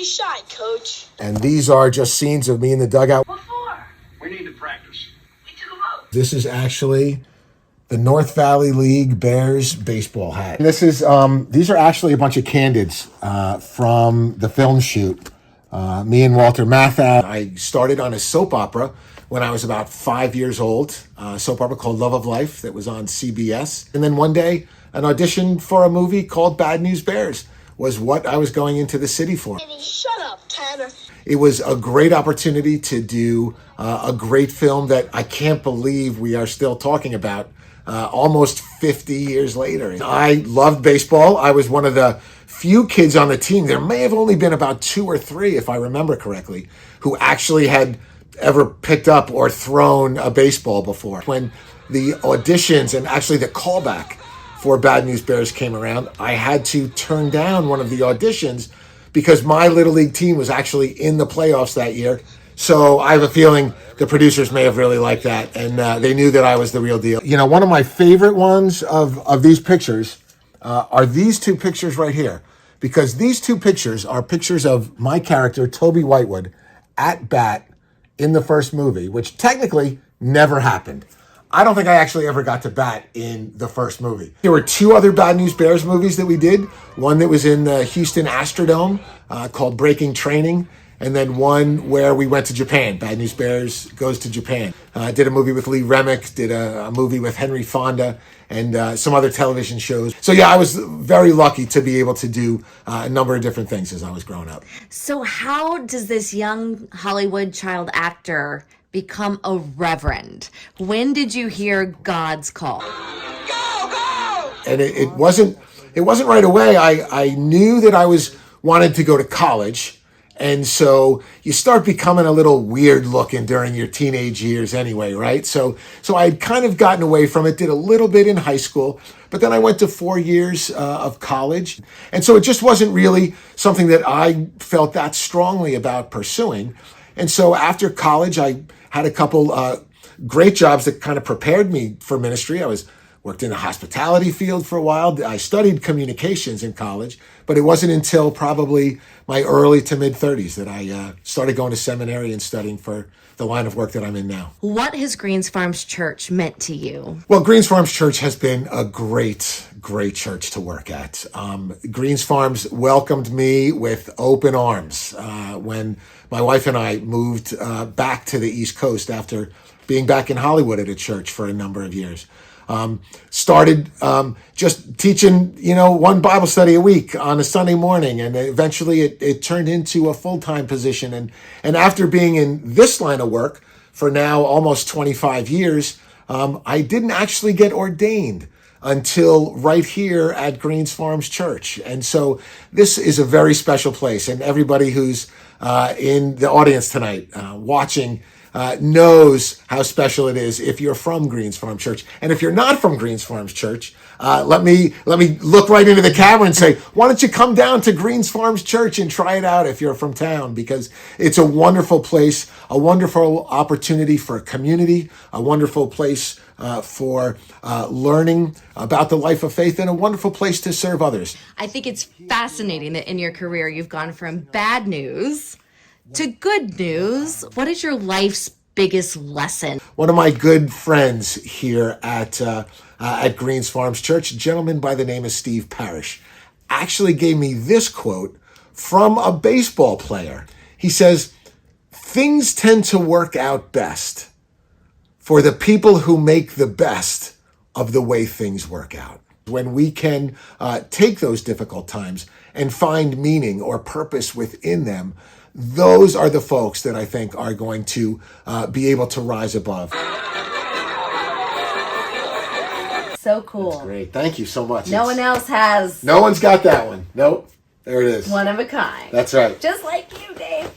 He's shy, Coach. And these are just scenes of me in the dugout. What for? We need to practice. We took him out. This is actually the North Valley League Bears baseball hat. And this is these are actually a bunch of candids from the film shoot. Me and Walter Matthiau. I started on a soap opera when I was about 5 years old. A soap opera called Love of Life that was on CBS. And then one day, an audition for a movie called Bad News Bears was what I was going into the city for. Shut up, Tanner. It was a great opportunity to do a great film that I can't believe we are still talking about almost 50 years later. I loved baseball. I was one of the few kids on the team. There may have only been about 2 or 3, if I remember correctly, who actually had ever picked up or thrown a baseball before. When the auditions and actually the callback for Bad News Bears came around, I had to turn down one of the auditions because my Little League team was actually in the playoffs that year. So I have a feeling the producers may have really liked that, and they knew that I was the real deal. You know, one of my favorite ones of these pictures are these 2 pictures right here, because these 2 pictures are pictures of my character, Toby Whitewood, at bat in the first movie, which technically never happened. I don't think I actually ever got to bat in the first movie. There were 2 other Bad News Bears movies that we did. One that was in the Houston Astrodome called Breaking Training, and then one where we went to Japan. Bad News Bears goes to Japan. I did a movie with Lee Remick, did a movie with Henry Fonda, and some other television shows. So yeah, I was very lucky to be able to do a number of different things as I was growing up. So how does this young Hollywood child actor become a reverend? When did you hear God's call? Go! And it wasn't right away. I knew that I wanted to go to college. And so you start becoming a little weird looking during your teenage years anyway, right? So I'd kind of gotten away from it, did a little bit in high school, but then I went to 4 years of college. And so it just wasn't really something that I felt that strongly about pursuing. And so after college, I had a couple great jobs that kind of prepared me for ministry. I worked in the hospitality field for a while. I studied communications in college, but it wasn't until probably my early to mid 30s that I started going to seminary and studying for the line of work that I'm in now. What has Greens Farms Church meant to you? Well, Greens Farms Church has been a great church to work at. Greens Farms welcomed me with open arms when my wife and I moved back to the East Coast after being back in Hollywood at a church for a number of years. Started just teaching, one Bible study a week on a Sunday morning, and eventually it turned into a full-time position. And after being in this line of work for now almost 25 years, I didn't actually get ordained until right here at Greens Farms Church. And so this is a very special place, and everybody who's in the audience tonight watching knows how special it is if you're from Greens Farm Church. And if you're not from Greens Farms Church, let me look right into the camera and say, why don't you come down to Greens Farms Church and try it out if you're from town, because it's a wonderful place, a wonderful opportunity for a community, a wonderful place for learning about the life of faith, and a wonderful place to serve others. I think it's fascinating that in your career you've gone from bad news to good news. What is your life's biggest lesson? One of my good friends here at Greens Farms Church, a gentleman by the name of Steve Parrish, actually gave me this quote from a baseball player. He says, "Things tend to work out best for the people who make the best of the way things work out." When we can take those difficult times and find meaning or purpose within them, those are the folks that I think are going to be able to rise above. So cool. That's great. Thank you so much. No one else has. No one's got that one. Nope. There it is. One of a kind. That's right. Just like you, Dave.